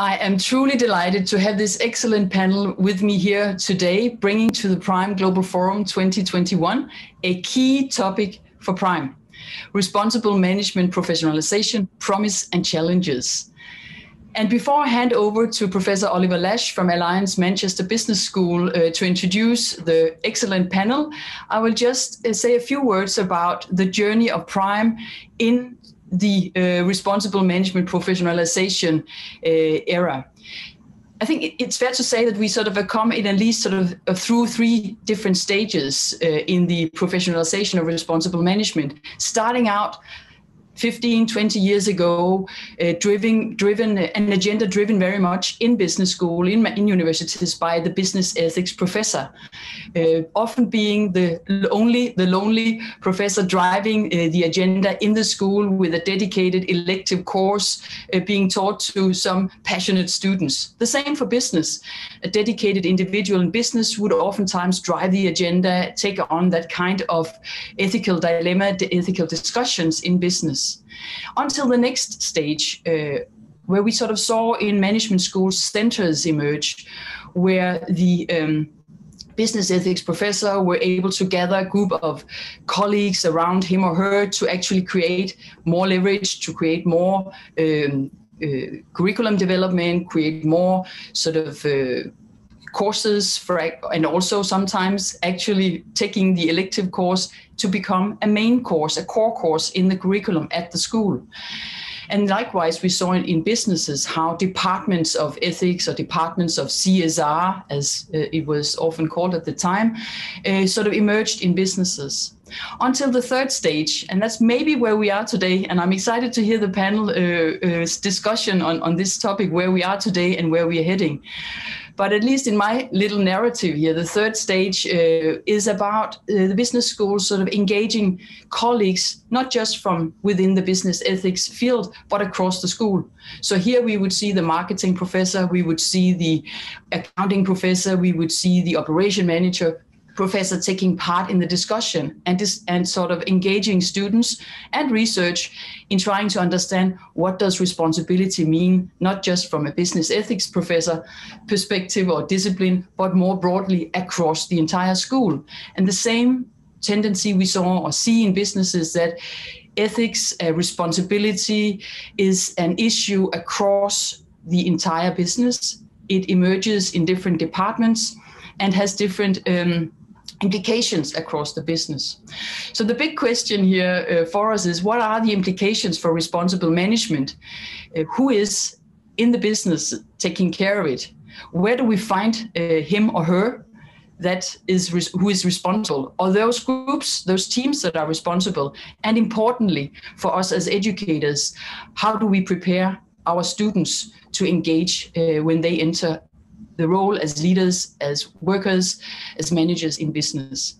I am truly delighted to have this excellent panel with me here today, bringing to the Prime Global Forum 2021 a key topic for Prime: responsible management professionalization, promise and challenges. And before I hand over to Professor Oliver Lash from Alliance Manchester Business School to introduce the excellent panel, I will just say a few words about the journey of Prime in the responsible management professionalization era. I think it's fair to say that we sort of come in at least sort of through three different stages in the professionalization of responsible management, starting out 15, 20 years ago, driven an agenda driven very much in business school, in universities by the business ethics professor, often being the lonely professor driving the agenda in the school with a dedicated elective course being taught to some passionate students. The same for business. A dedicated individual in business would oftentimes drive the agenda, take on that kind of ethical dilemma, the ethical discussions in business. Until the next stage, where we sort of saw in management schools centers emerge, where the business ethics professor were able to gather a group of colleagues around him or her to actually create more leverage, to create more curriculum development, create more sort of courses for, and also sometimes actually taking the elective course to become a main course, a core course in the curriculum at the school. And likewise, we saw in businesses how departments of ethics or departments of CSR, as it was often called at the time, sort of emerged in businesses. Until the third stage, and that's maybe where we are today, and I'm excited to hear the panel discussion on this topic, where we are today and where we are heading. But at least in my little narrative here, the third stage is about the business schools sort of engaging colleagues, not just from within the business ethics field, but across the school. So here we would see the marketing professor, we would see the accounting professor, we would see the operation manager professor taking part in the discussion and sort of engaging students and research in trying to understand what does responsibility mean, not just from a business ethics professor perspective or discipline, but more broadly across the entire school. And the same tendency we saw or see in businesses, that ethics, responsibility is an issue across the entire business. It emerges in different departments and has different implications across the business. So the big question here for us is, what are the implications for responsible management? Who is in the business taking care of it? Where do we find him or her who is responsible? Or those groups, those teams that are responsible? And importantly, for us as educators, how do we prepare our students to engage when they enter the role as leaders, as workers, as managers in business?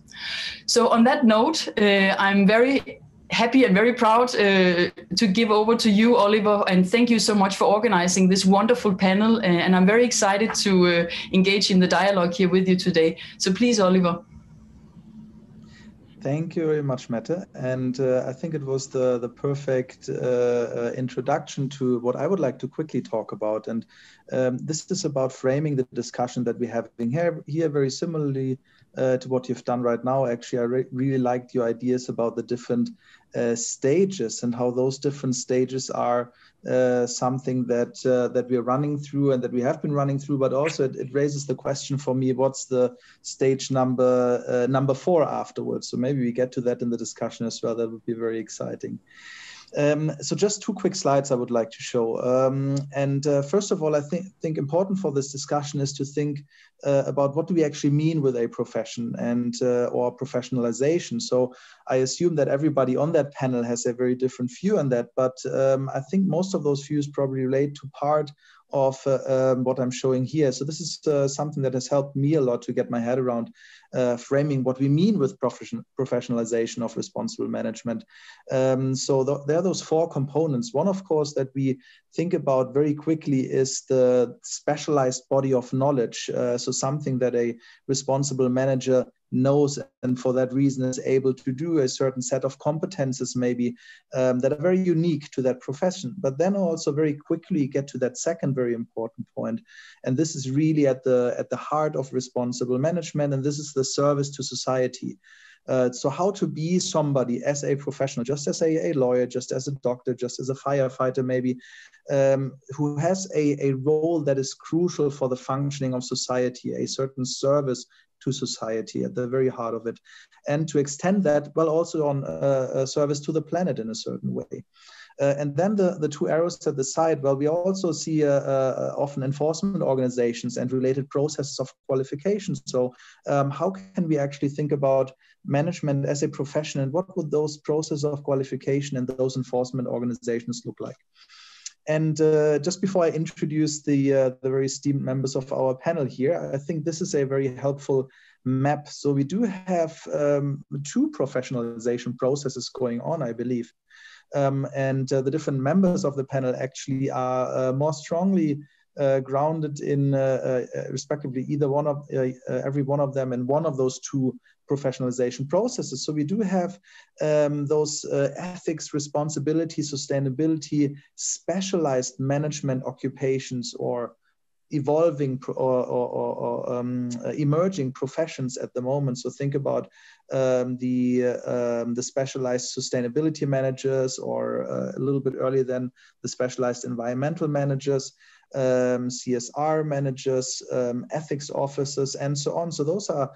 So on that note, I'm very happy and very proud to give over to you, Oliver, and thank you so much for organizing this wonderful panel. And I'm very excited to engage in the dialogue here with you today. So please, Oliver. Thank you very much, Mette. And I think it was the perfect introduction to what I would like to quickly talk about. And this is about framing the discussion that we're having here very similarly to what you've done right now. Actually, I really liked your ideas about the different stages and how those different stages are something that we're running through and that we have been running through, but also it raises the question for me, what's the stage number 4 afterwards? So maybe we get to that in the discussion as well. That would be very exciting. So just 2 quick slides I would like to show. First of all, I think important for this discussion is to think about what do we actually mean with a profession and or professionalization. So I assume that everybody on that panel has a very different view on that, but I think most of those views probably relate to part of what I'm showing here. So this is something that has helped me a lot to get my head around framing what we mean with professionalization of responsible management. So there are those 4 components. One, of course, that we think about very quickly is the specialized body of knowledge. So something that a responsible manager knows and for that reason is able to do a certain set of competences maybe that are very unique to that profession, but then also very quickly get to that second very important point. And this is really at the heart of responsible management, and this is the service to society. So how to be somebody as a professional, just as a lawyer, just as a doctor, just as a firefighter maybe, who has a role that is crucial for the functioning of society, a certain service to society at the very heart of it, and to extend that, well, also on a service to the planet in a certain way. And then the two arrows at the side, well, we also see often enforcement organizations and related processes of qualification. So how can we actually think about management as a profession, and what would those processes of qualification and those enforcement organizations look like? And just before I introduce the very esteemed members of our panel here, I think this is a very helpful map. So we do have two professionalization processes going on, I believe. And the different members of the panel actually are more strongly grounded in respectively either one of every one of them in one of those two professionalization processes. So we do have those ethics, responsibility, sustainability, specialized management occupations or evolving or emerging professions at the moment. So think about the specialized sustainability managers, or a little bit earlier than the specialized environmental managers, CSR managers, ethics officers, and so on. So those are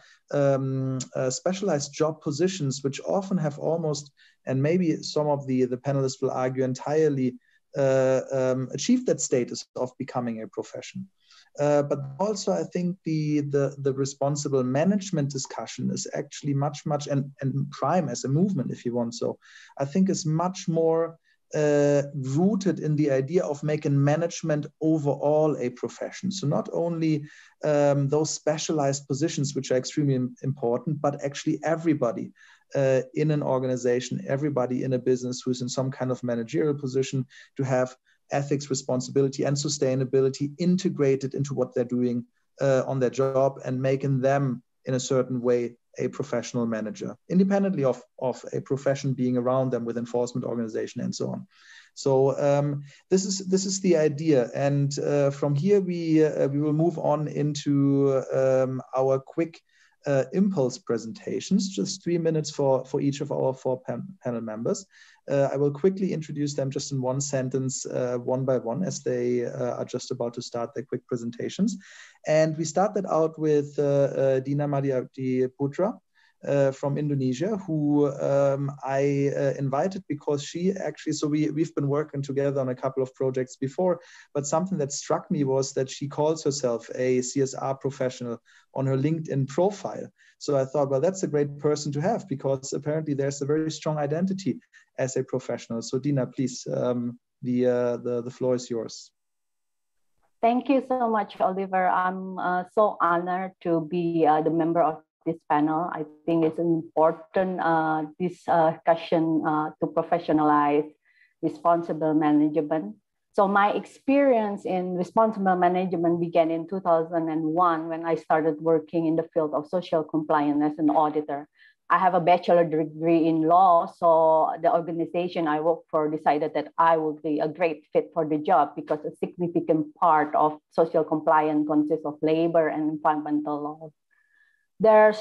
specialized job positions which often have almost, and maybe some of the panelists will argue entirely, achieved that status of becoming a profession. But also I think the responsible management discussion is actually much, and Prime as a movement, if you want so, I think is much more rooted in the idea of making management overall a profession. So not only those specialized positions, which are extremely important, but actually everybody in an organization, everybody in a business who's in some kind of managerial position, to have ethics, responsibility, and sustainability integrated into what they're doing on their job, and making them in a certain way a professional manager, independently of a profession being around them with enforcement organization and so on. So this is the idea, and from here we will move on into our quick impulse presentations, just 3 minutes for each of our four panel members. I will quickly introduce them just in one sentence, one by one, as they are just about to start their quick presentations. And we started out with Dina Mariati Putra from Indonesia, who I invited because she actually, so we've been working together on a couple of projects before, but something that struck me was that she calls herself a CSR professional on her LinkedIn profile. So I thought, well, that's a great person to have, because apparently there's a very strong identity as a professional. So Dina, please, the floor is yours. Thank you so much, Oliver. I'm so honored to be the member of this panel. I think it's an important discussion to professionalize responsible management. So my experience in responsible management began in 2001 when I started working in the field of social compliance as an auditor. I have a bachelor degree in law, so the organization I work for decided that I would be a great fit for the job, because a significant part of social compliance consists of labor and environmental law. There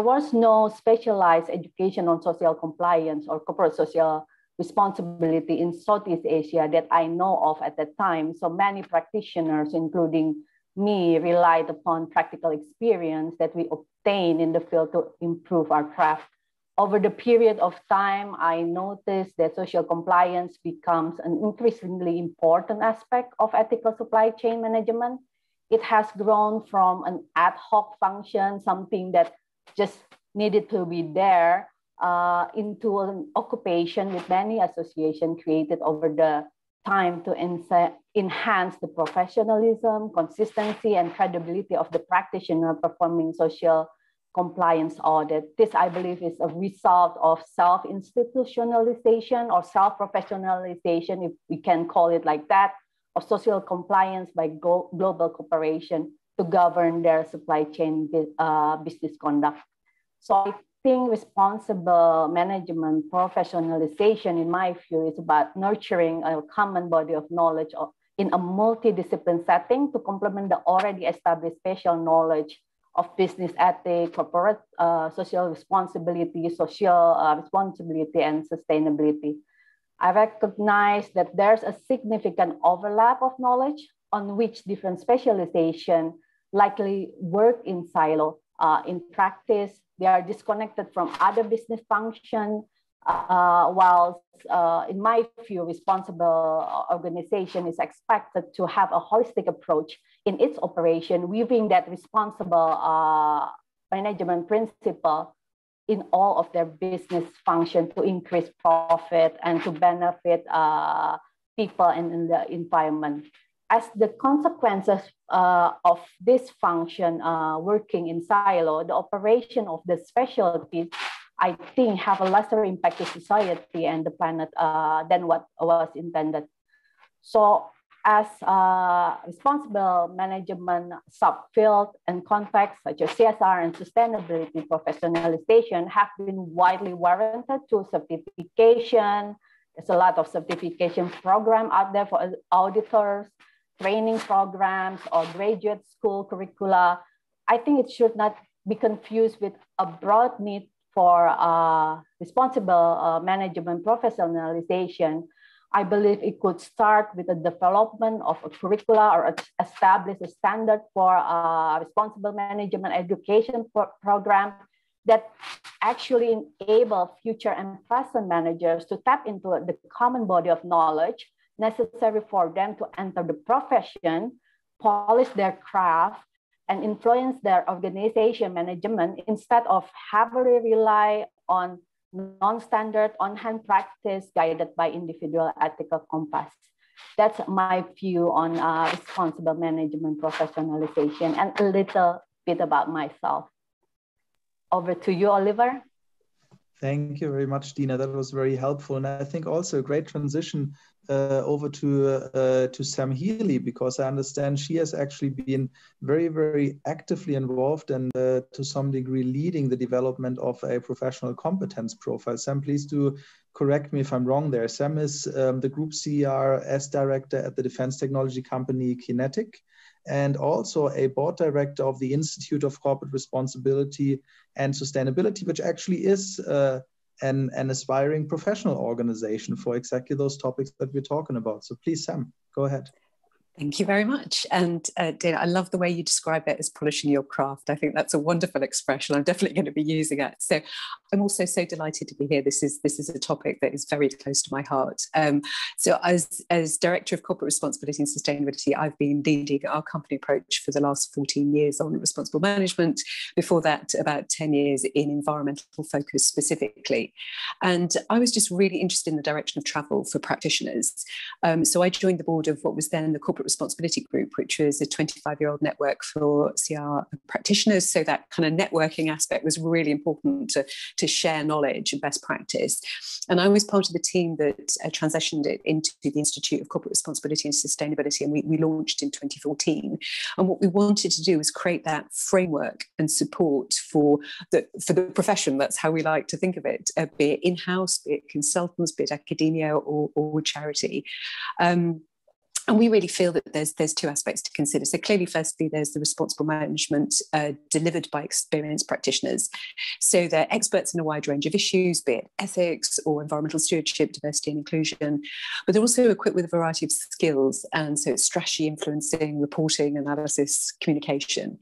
was no specialized education on social compliance or corporate social responsibility in Southeast Asia that I know of at that time. So many practitioners, including me, relied upon practical experience that we obtained in the field to improve our craft. Over the period of time, I noticed that social compliance becomes an increasingly important aspect of ethical supply chain management. It has grown from an ad hoc function, something that just needed to be there, into an occupation with many associations created over the time to enhance the professionalism, consistency, and credibility of the practitioner performing social compliance audit. This, I believe, is a result of self-institutionalization or self-professionalization, if we can call it like that, of social compliance by global corporation to govern their supply chain business conduct. So I think responsible management professionalization, in my view, is about nurturing a common body of knowledge in a multidiscipline setting to complement the already established spatial knowledge of business ethics, corporate social responsibility, and sustainability. I recognize that there's a significant overlap of knowledge on which different specialization likely work in silo. In practice, they are disconnected from other business functions, while in my view, responsible organization is expected to have a holistic approach in its operation, weaving that responsible management principle in all of their business function to increase profit and to benefit people and in the environment. As the consequences of this function working in silo, the operation of the specialties, I think, have a lesser impact to society and the planet than what was intended. So as responsible management subfield and contexts such as CSR and sustainability professionalization have been widely warranted to certification. There's a lot of certification program out there for auditors, training programs, or graduate school curricula. I think it should not be confused with a broad need for responsible management professionalization. I believe it could start with the development of a curricula or establish a standard for responsible management education program that actually enable future and present managers to tap into the common body of knowledge necessary for them to enter the profession, polish their craft, and influence their organization management instead of heavily rely on non-standard on-hand practice guided by individual ethical compass. That's my view on responsible management professionalization and a little bit about myself. Over to you, Oliver. Thank you very much, Dina. That was very helpful. And I think also a great transition over to Sam Healy, because I understand she has actually been very, very actively involved and to some degree leading the development of a professional competence profile. Sam, please do correct me if I'm wrong there. Sam is the Group CRS Director at the defense technology company Kinetic, and also a board director of the Institute of Corporate Responsibility and Sustainability, which actually is an aspiring professional organization for exactly those topics that we're talking about. So please, Sam, go ahead. Thank you very much. And Dina, I love the way you describe it as polishing your craft. I think that's a wonderful expression. I'm definitely going to be using it. So I'm also so delighted to be here. This is a topic that is very close to my heart. So as Director of Corporate Responsibility and Sustainability, I've been leading our company approach for the last 14 years on responsible management. Before that, about 10 years in environmental focus specifically. And I was just really interested in the direction of travel for practitioners. So I joined the board of what was then the Corporate Responsibility Group, which was a 25-year-old network for CR practitioners. So that kind of networking aspect was really important to share knowledge and best practice. And I was part of the team that transitioned it into the Institute of Corporate Responsibility and Sustainability, and we launched in 2014. And what we wanted to do was create that framework and support for the profession. That's how we like to think of it, be it in-house, be it consultants, be it academia or charity. And we really feel that there's two aspects to consider. So clearly, firstly, there's the responsible management delivered by experienced practitioners. So they're experts in a wide range of issues, be it ethics or environmental stewardship, diversity and inclusion, but they're also equipped with a variety of skills. And so it's strategy, influencing, reporting, analysis, communication.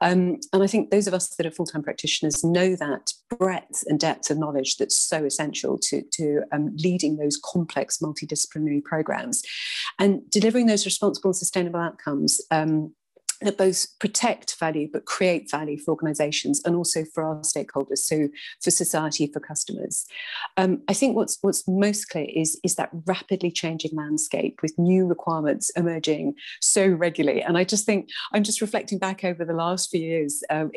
And I think those of us that are full-time practitioners know that breadth and depth of knowledge that's so essential to leading those complex multidisciplinary programs and delivering those responsible and sustainable outcomes that both protect value but create value for organisations and also for our stakeholders, so for society, for customers. I think what's most clear is that rapidly changing landscape with new requirements emerging so regularly. And I just think, I'm just reflecting back over the last few years, I've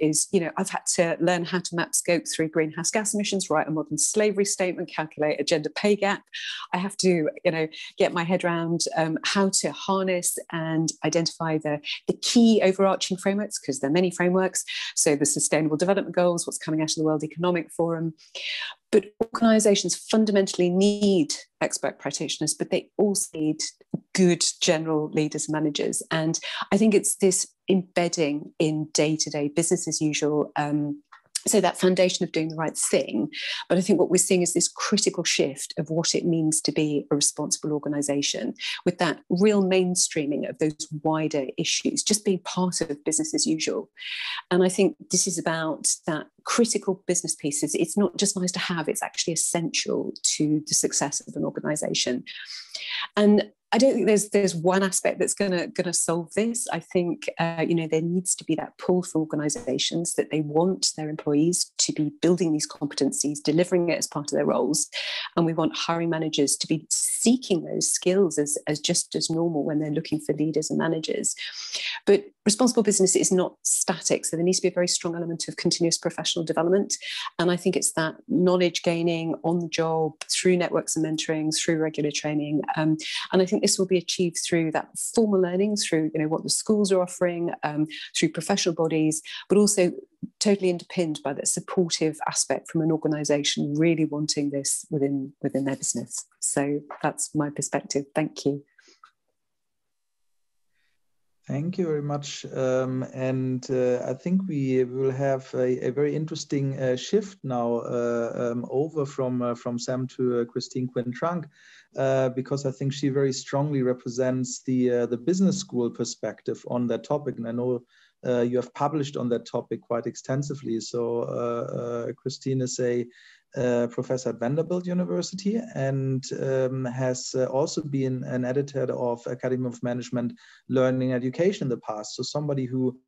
had to learn how to map Scope 3 greenhouse gas emissions, write a modern slavery statement, calculate a gender pay gap. I have to, get my head around how to harness and identify the key key overarching frameworks, because there are many frameworks. So the Sustainable Development Goals, what's coming out of the World Economic Forum. But organizations fundamentally need expert practitioners, but they also need good general leaders and managers. And I think it's this embedding in day-to-day business as usual, so that foundation of doing the right thing. But I think what we're seeing is this critical shift of what it means to be a responsible organisation, with that real mainstreaming of those wider issues, just being part of business as usual. And I think this is about that critical business pieces. It's not just nice to have, it's actually essential to the success of an organisation. And I don't think there's one aspect that's going to solve this. I think there needs to be that pull for organisations that they want their employees to be building these competencies, delivering it as part of their roles, and we want hiring managers to be seeking those skills as just as normal when they're looking for leaders and managers. But responsible business is not static, so there needs to be a very strong element of continuous professional development. And I think it's that knowledge gaining on the job through networks and mentoring, through regular training, and I think this will be achieved through that formal learning, through what the schools are offering, through professional bodies, but also totally underpinned by that supportive aspect from an organisation really wanting this within their business. So that's my perspective. Thank you. Thank you very much. I think we will have a very interesting shift now over from Sam to Christine Quinn-Trunk, because I think she very strongly represents the business school perspective on that topic. And I know you have published on that topic quite extensively. So Christine is a professor at Vanderbilt University and has also been an editor of Academy of Management Learning and Education in the past. So somebody who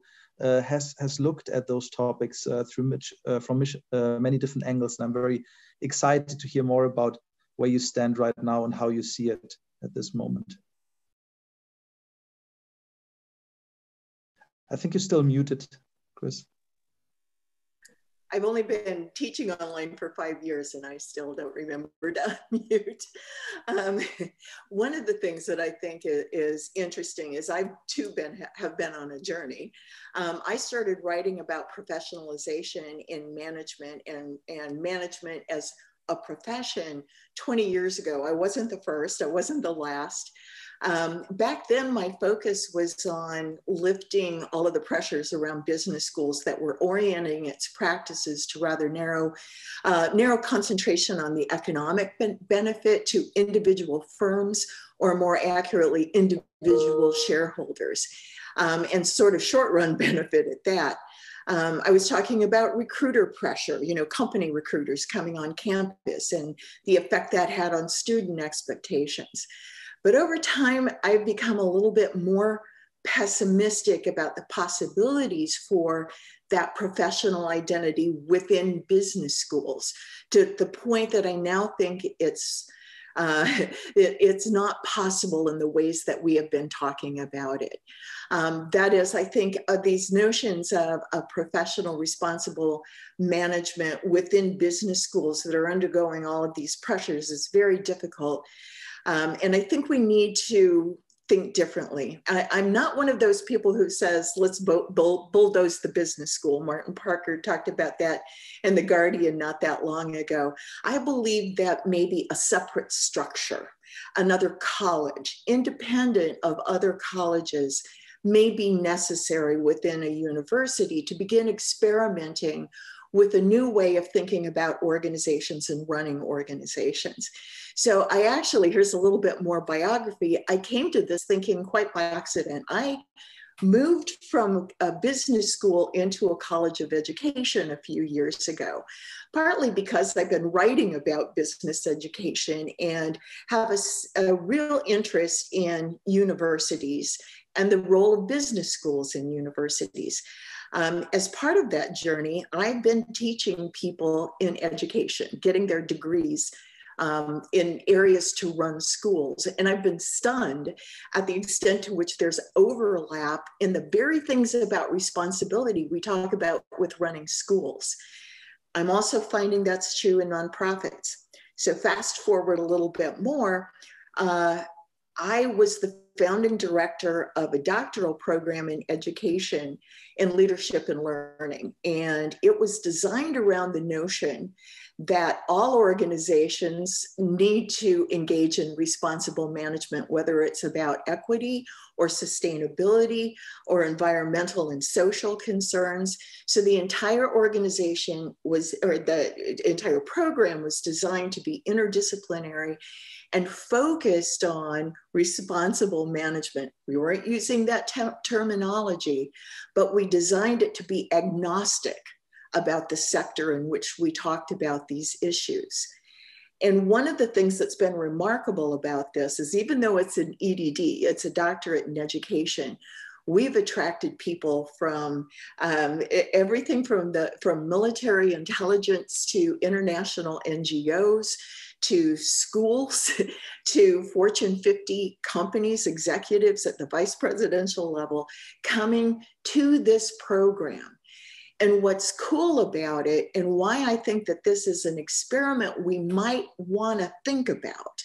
has looked at those topics from many different angles. And I'm very excited to hear more about where you stand right now and how you see it at this moment. I think you're still muted, Chris. I've only been teaching online for 5 years and I still don't remember to unmute. One of the things that I think is interesting is I've too have been on a journey. I started writing about professionalization in management and management as a profession 20 years ago. I wasn't the first, I wasn't the last. Back then, my focus was on lifting all of the pressures around business schools that were orienting its practices to rather narrow concentration on the economic benefit to individual firms, or more accurately, individual shareholders, and sort of short-run benefit at that. I was talking about recruiter pressure, company recruiters coming on campus and the effect that had on student expectations. But over time, I've become a little bit more pessimistic about the possibilities for that professional identity within business schools, to the point that I now think it's not possible in the ways that we have been talking about it. That is, I think, these notions of professional responsible management within business schools that are undergoing all of these pressures is very difficult. And I think we need to think differently. I'm not one of those people who says, let's bulldoze the business school. Martin Parker talked about that in The Guardian not that long ago. I believe that maybe a separate structure, another college, independent of other colleges, may be necessary within a university to begin experimenting with a new way of thinking about organizations and running organizations. So I actually, here's a little bit more biography. I came to this thinking quite by accident. I moved from a business school into a college of education a few years ago, partly because I've been writing about business education and have a real interest in universities and the role of business schools in universities. As part of that journey, I've been teaching people in education, getting their degrees in areas to run schools. And I've been stunned at the extent to which there's overlap in the very things about responsibility we talk about with running schools. I'm also finding that's true in nonprofits. So fast forward a little bit more, I was the founding director of a doctoral program in education in leadership and learning. And it was designed around the notion that all organizations need to engage in responsible management, whether it's about equity or sustainability or environmental and social concerns. So the entire organization was, or the entire program was designed to be interdisciplinary and focused on responsible management. We weren't using that terminology, but we designed it to be agnostic about the sector in which we talked about these issues. And one of the things that's been remarkable about this is, even though it's an EDD, it's a doctorate in education, we've attracted people from everything from military intelligence to international NGOs, to schools, to Fortune 50 companies, executives at the vice presidential level coming to this program. And what's cool about it, and why I think that this is an experiment we might want to think about,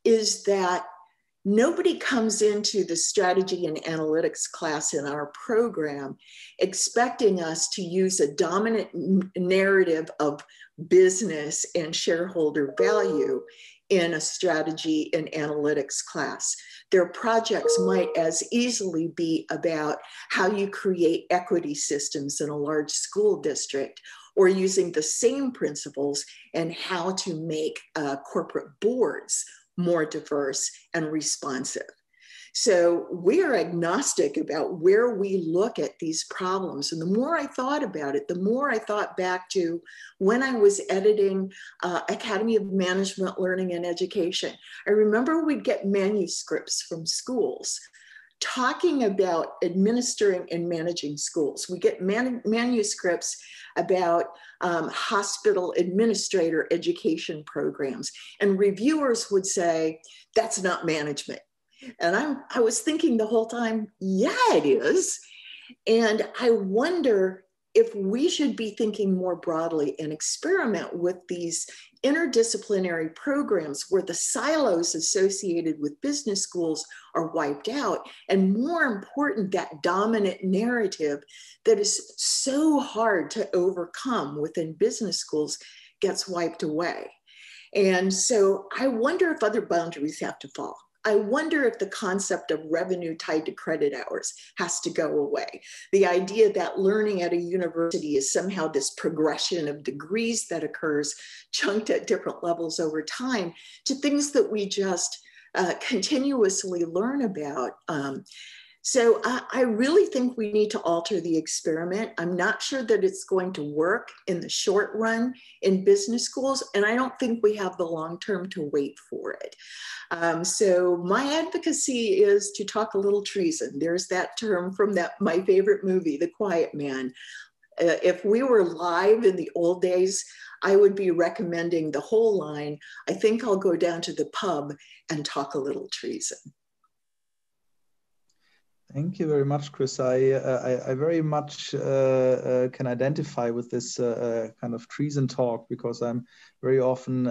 is that nobody comes into the strategy and analytics class in our program expecting us to use a dominant narrative of business and shareholder value in a strategy and analytics class. Their projects might as easily be about how you create equity systems in a large school district, or using the same principles and how to make corporate boards more diverse and responsive. So we are agnostic about where we look at these problems. And the more I thought about it, the more I thought back to when I was editing Academy of Management, Learning and Education. I remember we'd get manuscripts from schools talking about administering and managing schools. We get manuscripts about hospital administrator education programs, and reviewers would say, that's not management. And I was thinking the whole time, yeah, it is. And I wonder if we should be thinking more broadly and experiment with these interdisciplinary programs where the silos associated with business schools are wiped out. And more important, that dominant narrative that is so hard to overcome within business schools gets wiped away. And so I wonder if other boundaries have to fall. I wonder if the concept of revenue tied to credit hours has to go away. The idea that learning at a university is somehow this progression of degrees that occurs chunked at different levels over time to things that we just continuously learn about. So I really think we need to alter the experiment. I'm not sure that it's going to work in the short run in business schools, and I don't think we have the long term to wait for it. So my advocacy is to talk a little treason. There's that term from my favorite movie, The Quiet Man. If we were live in the old days, I would be recommending the whole line, I think I'll go down to the pub and talk a little treason. Thank you very much, Chris. I very much can identify with this kind of treason talk, because I'm very often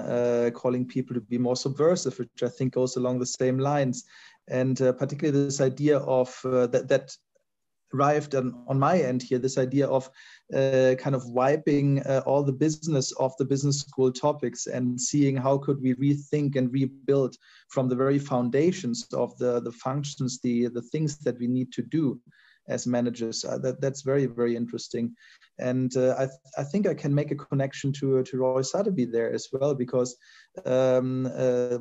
calling people to be more subversive, which I think goes along the same lines. And particularly this idea of that arrived on my end here, this idea of kind of wiping all the business of the business school topics and seeing how could we rethink and rebuild from the very foundations of the functions, the things that we need to do as managers. That's very, very interesting. And I think I can make a connection to Roy Sotheby there as well, because the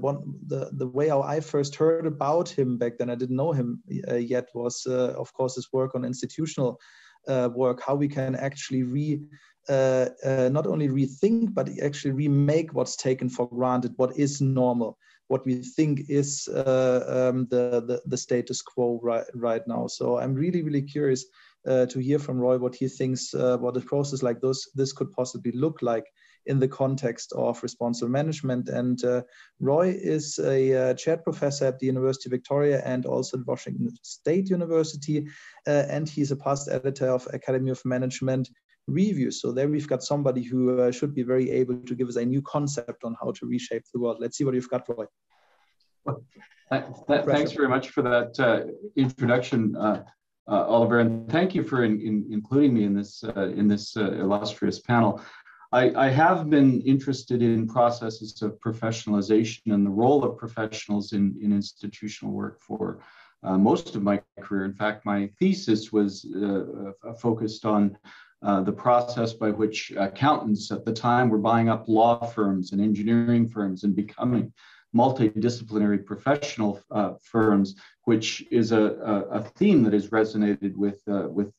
way how I first heard about him back then, I didn't know him yet, was of course his work on institutional work, how we can actually not only rethink, but actually remake what's taken for granted, what is normal, what we think is the status quo right now. So I'm really, really curious to hear from Roy what he thinks what a process like this could possibly look like in the context of responsible management. And Roy is a chaired professor at the University of Victoria and also at Washington State University, and he's a past editor of Academy of Management Review. So there we've got somebody who should be very able to give us a new concept on how to reshape the world. Let's see what you've got, Roy. Thanks very much for that introduction, Oliver, and thank you for including me in this illustrious panel. I have been interested in processes of professionalization and the role of professionals in institutional work for most of my career. In fact, my thesis was focused on the process by which accountants at the time were buying up law firms and engineering firms and becoming multidisciplinary professional firms, which is a theme that has resonated with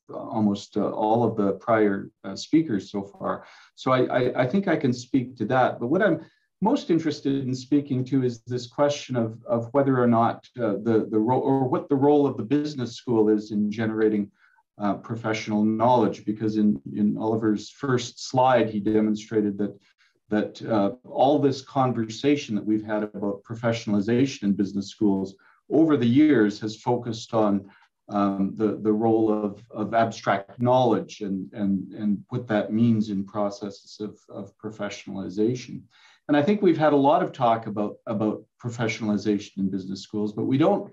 almost all of the prior speakers so far. So I think I can speak to that. But what I'm most interested in speaking to is this question of whether or not the role, or what the role of the business school is in generating professional knowledge. Because in Oliver's first slide, he demonstrated that all this conversation that we've had about professionalization in business schools over the years has focused on the role of abstract knowledge and what that means in processes of professionalization. And I think we've had a lot of talk about professionalization in business schools, but we don't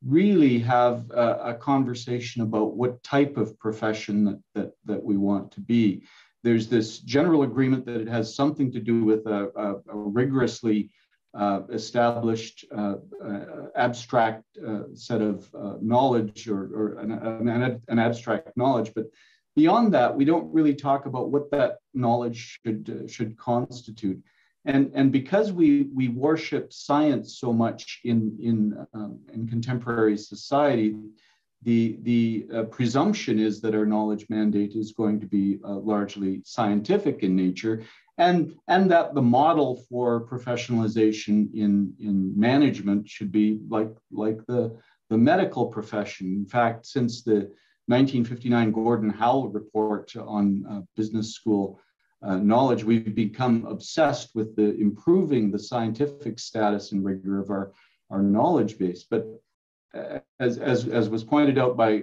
really have a conversation about what type of profession that we want to be. There's this general agreement that it has something to do with a rigorously established abstract set of knowledge or an abstract knowledge. But beyond that, we don't really talk about what that knowledge should constitute. And because we worship science so much in contemporary society, the presumption is that our knowledge mandate is going to be largely scientific in nature, and that the model for professionalization in management should be like the medical profession. In fact, since the 1959 Gordon Howell report on business school knowledge, we've become obsessed with improving the scientific status and rigor of our knowledge base. But as was pointed out by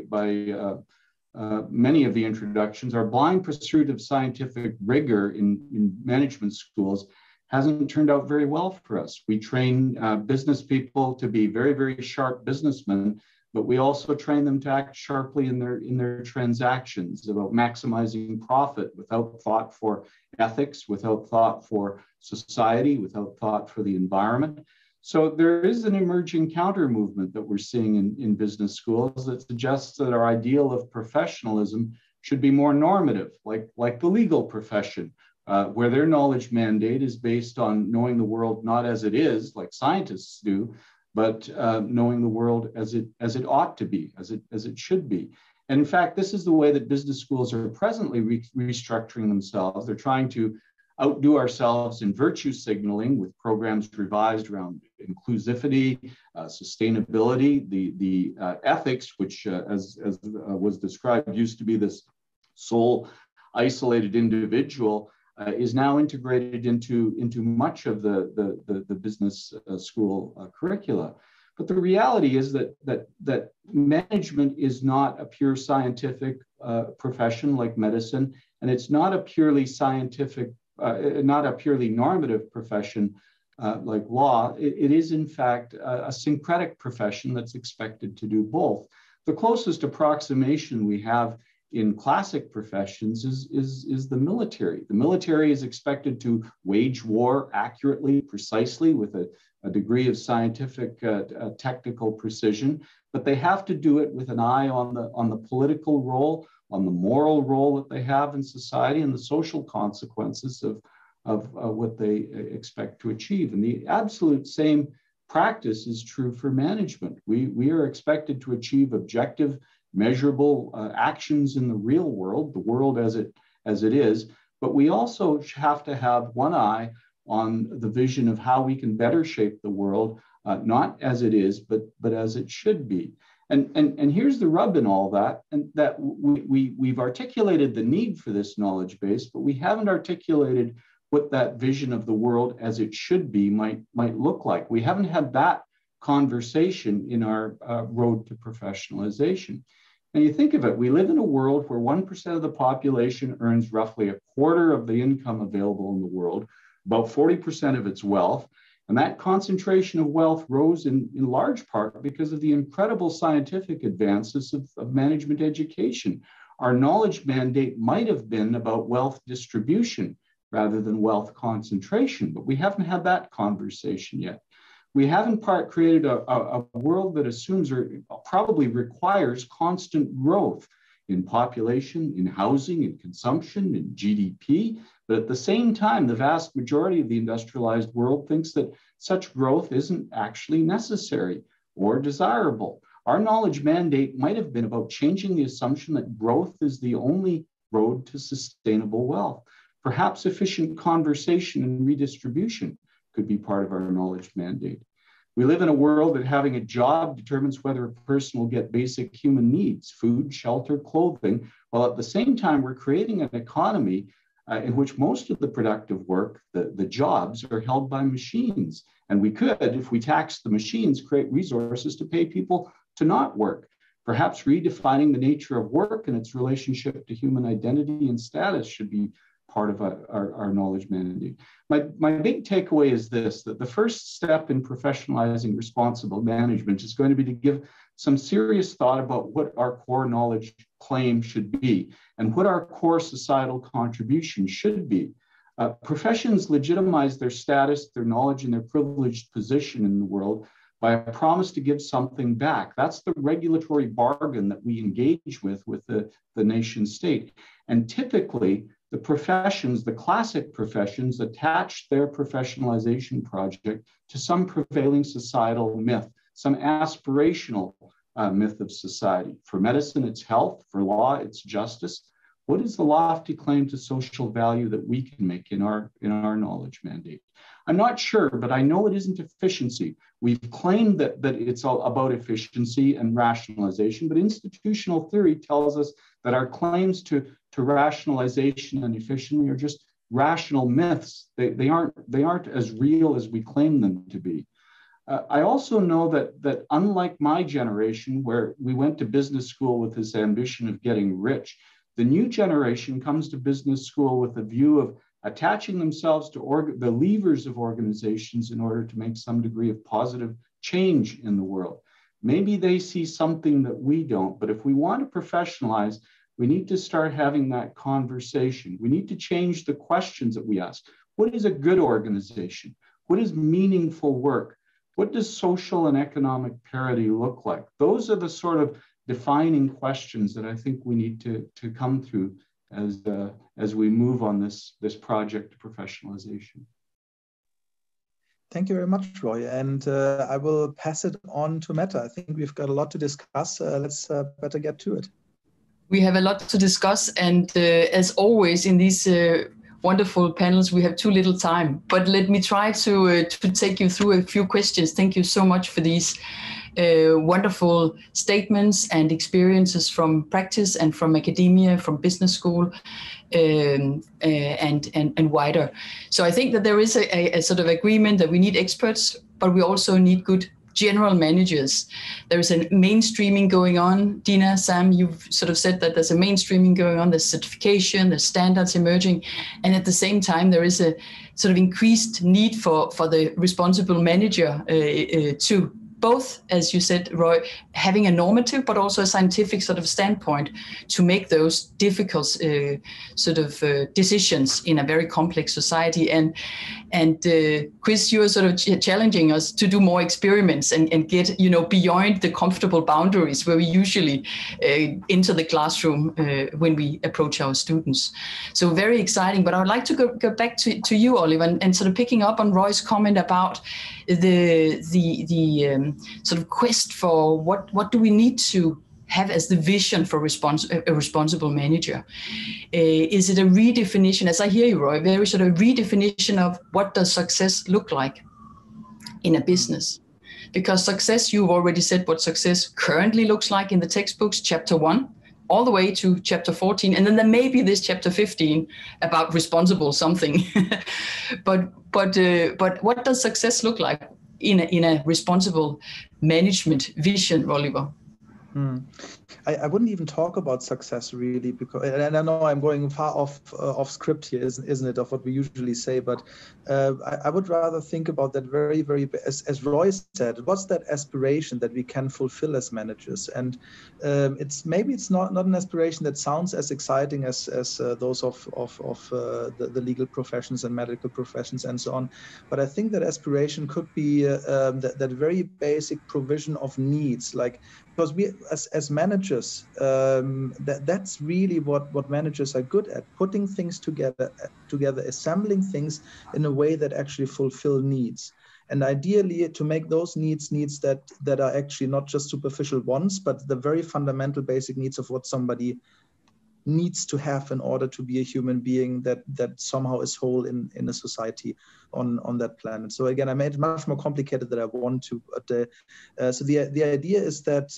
many of the introductions, our blind pursuit of scientific rigor in management schools hasn't turned out very well for us. We train business people to be very, very sharp businessmen, but we also train them to act sharply in their transactions, about maximizing profit without thought for ethics, without thought for society, without thought for the environment. So there is an emerging counter movement that we're seeing in business schools that suggests that our ideal of professionalism should be more normative, like the legal profession, where their knowledge mandate is based on knowing the world not as it is, like scientists do, but knowing the world as it ought to be, as it should be. And in fact, this is the way that business schools are presently restructuring themselves. They're trying to outdo ourselves in virtue signaling with programs revised around inclusivity, sustainability, the ethics, which as was described, used to be this sole isolated individual, is now integrated into much of the business school curricula. But the reality is that management is not a pure scientific profession like medicine, and it's not a purely scientific, not a purely normative profession like law. It is in fact a syncretic profession that's expected to do both. The closest approximation we have in classic professions is the military. The military is expected to wage war accurately, precisely, with a degree of scientific technical precision, but they have to do it with an eye on the political role, on the moral role that they have in society, and the social consequences of what they expect to achieve. And the absolute same practice is true for management. We are expected to achieve objective, measurable actions in the real world, the world as it is, but we also have to have one eye on the vision of how we can better shape the world, not as it is, but as it should be. And here's the rub in all that, and that we've articulated the need for this knowledge base, but we haven't articulated what that vision of the world as it should be might look like. We haven't had that conversation in our road to professionalization. And you think of it, we live in a world where 1% of the population earns roughly a quarter of the income available in the world, about 40% of its wealth. And that concentration of wealth rose in large part because of the incredible scientific advances of management education. Our knowledge mandate might have been about wealth distribution rather than wealth concentration, but we haven't had that conversation yet. We have in part created a world that assumes or probably requires constant growth in population, in housing, in consumption, in GDP. But at the same time, the vast majority of the industrialized world thinks that such growth isn't actually necessary or desirable. Our knowledge mandate might have been about changing the assumption that growth is the only road to sustainable wealth. Perhaps efficient conversation and redistribution could be part of our knowledge mandate. We live in a world that having a job determines whether a person will get basic human needs, food, shelter, clothing, while at the same time we're creating an economy in which most of the productive work, the jobs, are held by machines. And we could, if we tax the machines, create resources to pay people to not work. Perhaps redefining the nature of work and its relationship to human identity and status should be part of our knowledge mandate. My big takeaway is this, that the first step in professionalizing responsible management is going to be to give some serious thought about what our core knowledge claim should be and what our core societal contribution should be. Professions legitimize their status, their knowledge, and their privileged position in the world by a promise to give something back. That's the regulatory bargain that we engage with the nation state. And typically, the professions, the classic professions, attach their professionalization project to some prevailing societal myth, some aspirational myth of society. For medicine, it's health. For law, it's justice. What is the lofty claim to social value that we can make in our knowledge mandate? I'm not sure, but I know it isn't efficiency. We've claimed that it's all about efficiency and rationalization, but institutional theory tells us that our claims to rationalization and efficiency are just rational myths. They aren't as real as we claim them to be. I also know that unlike my generation, where we went to business school with this ambition of getting rich, the new generation comes to business school with a view of attaching themselves to the levers of organizations in order to make some degree of positive change in the world. Maybe they see something that we don't, but if we want to professionalize, we need to start having that conversation. We need to change the questions that we ask. What is a good organization? What is meaningful work? What does social and economic parity look like? Those are the sort of defining questions that I think we need to come through as we move on this project to professionalization. Thank you very much, Roy. And I will pass it on to Mette. I think we've got a lot to discuss. Let's better get to it. We have a lot to discuss, and as always in these wonderful panels, we have too little time. But let me try to take you through a few questions. Thank you so much for these wonderful statements and experiences from practice and from academia, from business school, and wider. So I think that there is a sort of agreement that we need experts, but we also need good general managers. There is a mainstreaming going on. Dina, Sam, you've sort of said that there's a mainstreaming going on, there's certification, there's standards emerging, and at the same time there is a sort of increased need for the responsible manager to both, as you said, Roy, having a normative but also a scientific sort of standpoint to make those difficult decisions in a very complex society. And Chris, you are sort of challenging us to do more experiments and get beyond the comfortable boundaries where we usually enter the classroom when we approach our students. So very exciting. But I would like to go back to you, Oliver, and sort of picking up on Roy's comment about the sort of quest for what do we need to have as the vision for a responsible manager? Is it a redefinition, as I hear you, Roy, very sort of redefinition of what does success look like in a business? Because success, you've already said what success currently looks like in the textbooks, chapter 1, all the way to chapter 14. And then there may be this chapter 15 about responsible something. But what does success look like in a responsible management vision, Oliver? I wouldn't even talk about success really, because, and I know I'm going far off script here, isn't it, of what we usually say, but I would rather think about that very, as Roy said, what's that aspiration that we can fulfill as managers? And it's not an aspiration that sounds as exciting as those of the legal professions and medical professions and so on. But I think that aspiration could be that very basic provision of needs, like, because we as managers, that's really what managers are good at: putting things together, assembling things in a way that actually fulfill needs. And ideally, to make those needs that are actually not just superficial ones, but the very fundamental basic needs of what somebody needs to have in order to be a human being that somehow is whole in a society on that planet. So again, I made it much more complicated than I want to. But so the idea is that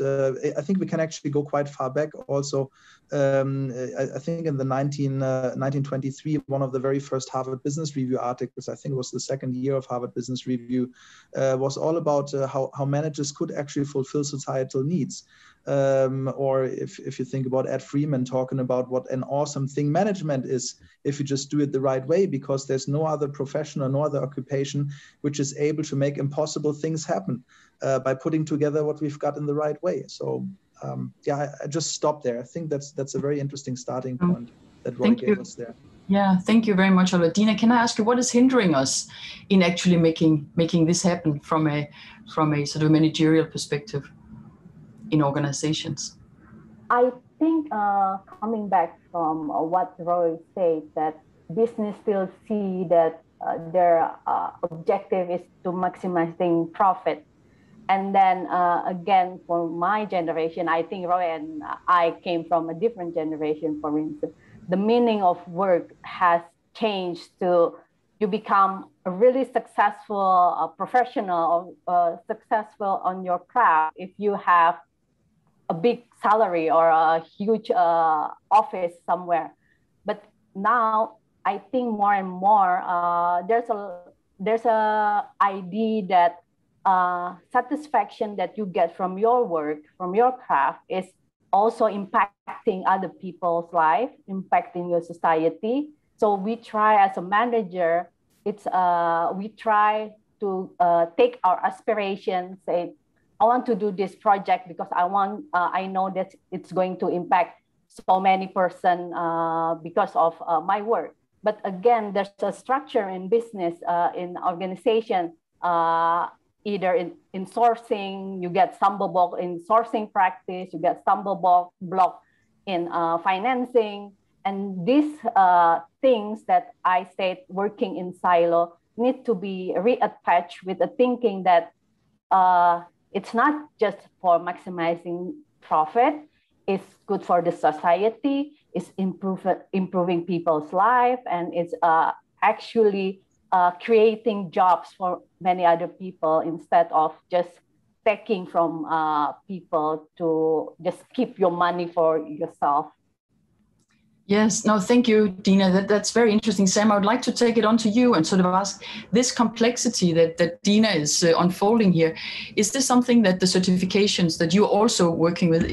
I think we can actually go quite far back. Also, I think in the 1923, one of the very first Harvard Business Review articles, I think it was the second year of Harvard Business Review, was all about how managers could actually fulfill societal needs. Or if you think about Ed Freeman talking about what an awesome thing management is, if you just do it the right way, because there's no other profession or no other occupation which is able to make impossible things happen by putting together what we've got in the right way. So yeah, I just stopped there. I think that's a very interesting starting point that Roy gave us there. Yeah, thank you very much, Ola. Dina, can I ask you, what is hindering us in actually making this happen from a sort of managerial perspective in organizations? I think coming back from what Roy said, that business still see that their objective is to maximizing profit. And then again, for my generation, I think Roy and I came from a different generation, for instance. The meaning of work has changed to you become a really successful professional, successful on your craft if you have a big salary or a huge office somewhere. But now I think more and more there's a idea that satisfaction that you get from your work, from your craft, is also impacting other people's life, impacting your society. So we try as a manager, we try to take our aspirations, say, I want to do this project because I know that it's going to impact so many person because of my work. But again, there's a structure in business, in organization, either in sourcing, you get stumble block in sourcing practice, you get stumble block in financing. And these things that I said working in silo need to be reattached with the thinking that it's not just for maximizing profit, it's good for the society, it's improving people's life, and it's actually creating jobs for many other people instead of just taking from people to just keep your money for yourself. Yes, no, thank you, Dina. That's very interesting. Sam, I would like to take it on to you and sort of ask this complexity that Dina is unfolding here. Is this something that the certifications that you're also working with,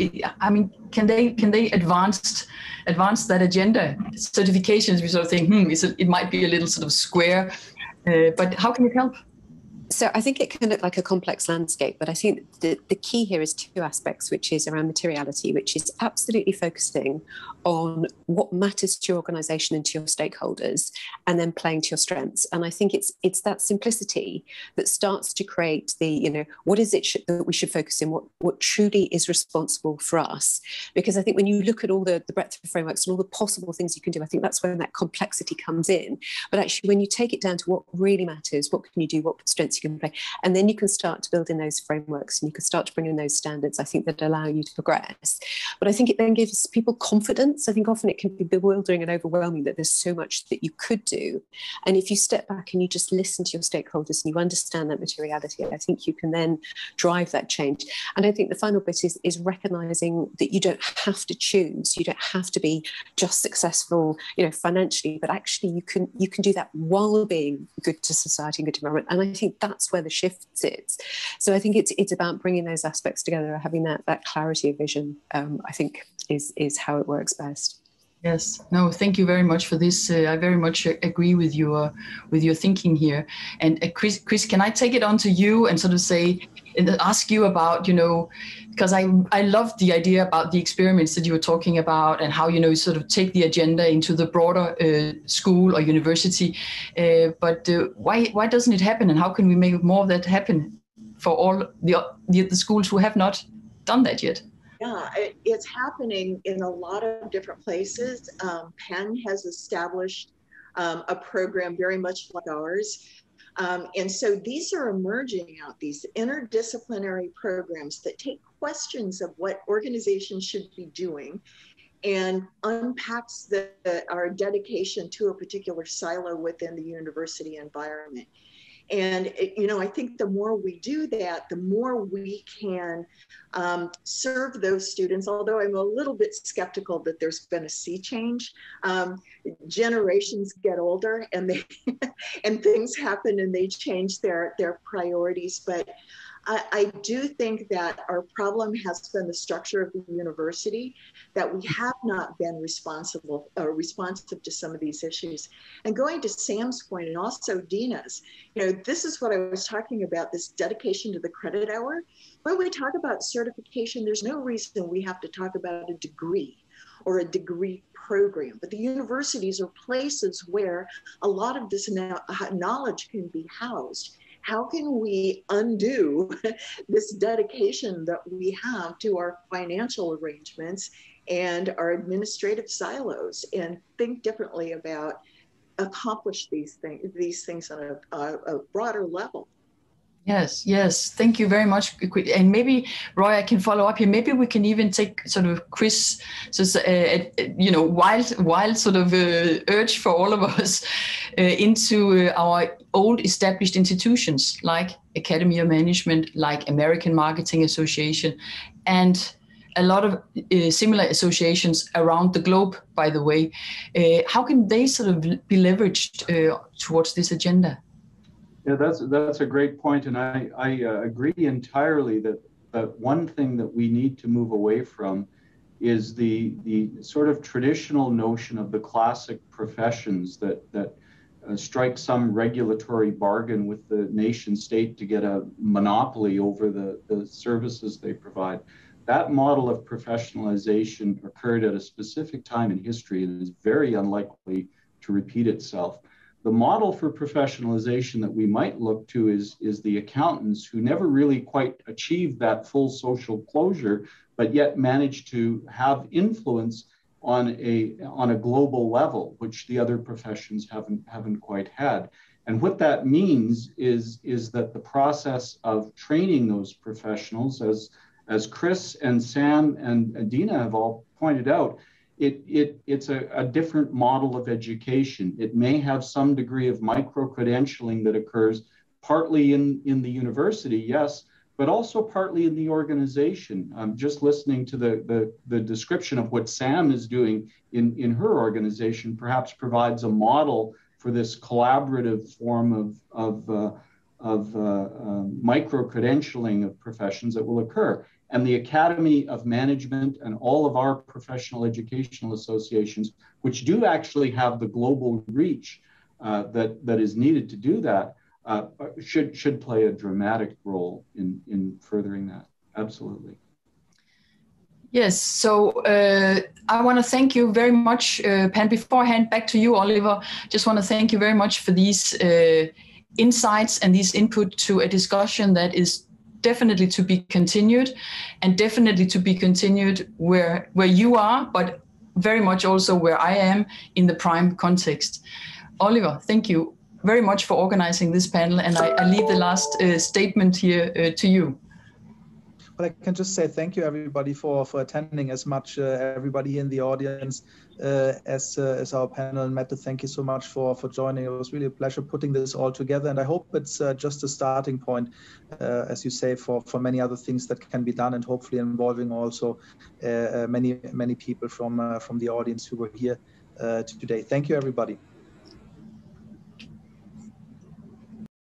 I mean, can they advance that agenda? Certifications, we sort of think, it might be a little sort of square, but how can it help? So I think it can look like a complex landscape, but I think the key here is two aspects, which is around materiality, which is absolutely focusing on what matters to your organization and to your stakeholders, and then playing to your strengths. And I think it's that simplicity that starts to create the, what is it that we should focus in, what truly is responsible for us. Because I think when you look at all the breadth of frameworks and all the possible things you can do, I think that's when that complexity comes in. But actually, when you take it down to what really matters, what can you do, what strengths you can play, and then you can start to build in those frameworks and you can start to bring in those standards, I think, that allow you to progress. But I think it then gives people confidence. I think often it can be bewildering and overwhelming that there's so much that you could do. And if you step back and you just listen to your stakeholders and you understand that materiality, I think you can then drive that change. And I think the final bit is recognizing that you don't have to choose. You don't have to be just successful, financially, but actually you can do that while being good to society and good to environment. And I think that's where the shift sits. So I think it's about bringing those aspects together, having that clarity of vision, I think is how it works best. Yes. No, thank you very much for this. I very much agree with your thinking here. And Chris, can I take it on to you and sort of say, ask you about, because I love the idea about the experiments that you were talking about and how, sort of take the agenda into the broader school or university. But why doesn't it happen? And how can we make more of that happen for all the schools who have not done that yet? Yeah, it's happening in a lot of different places. Penn has established a program very much like ours. And so these are emerging out, these interdisciplinary programs that take questions of what organizations should be doing and unpacks our dedication to a particular silo within the university environment. And, I think the more we do that, the more we can serve those students, although I'm a little bit skeptical that there's been a sea change. Generations get older and and things happen and they change their priorities. But I do think that our problem has been the structure of the university, that we have not been responsive to some of these issues. And going to Sam's point and also Dina's, this is what I was talking about, this dedication to the credit hour. When we talk about certification, there's no reason we have to talk about a degree or a degree program, but the universities are places where a lot of this knowledge can be housed. How can we undo this dedication that we have to our financial arrangements and our administrative silos and think differently about accomplish these things on a broader level? Yes. Thank you very much. And maybe, Roy, I can follow up here. Maybe we can even take sort of Chris, wild sort of urge for all of us into our old established institutions like Academy of Management, like American Marketing Association, and a lot of similar associations around the globe, by the way. How can they sort of be leveraged towards this agenda? Yeah, that's a great point, and I agree entirely that one thing that we need to move away from is the sort of traditional notion of the classic professions that strike some regulatory bargain with the nation state to get a monopoly over the services they provide. That model of professionalization occurred at a specific time in history and is very unlikely to repeat itself. The model for professionalization that we might look to is the accountants who never really quite achieved that full social closure, but yet managed to have influence on a global level, which the other professions haven't quite had. And what that means is that the process of training those professionals, as Chris and Sam and Dina have all pointed out, it's a different model of education. It may have some degree of micro-credentialing that occurs partly in the university, yes, but also partly in the organization. Just listening to the description of what Sam is doing in her organization perhaps provides a model for this collaborative form of micro-credentialing of professions that will occur. And the Academy of Management and all of our professional educational associations, which do actually have the global reach that is needed to do that, should play a dramatic role in furthering that. Absolutely. Yes, so I want to thank you very much, Pan. Before I hand back to you, Oliver, just want to thank you very much for these insights and these input to a discussion that is definitely to be continued, and definitely to be continued where you are, but very much also where I am in the Prime context. Oliver, thank you very much for organizing this panel, and I leave the last statement here to you. Well, I can just say thank you, everybody, for attending, as much everybody in the audience as our panel. And Mette, thank you so much for joining. It was really a pleasure putting this all together. And I hope it's just a starting point, as you say, for many other things that can be done, and hopefully involving also many people from the audience who were here today. Thank you, everybody.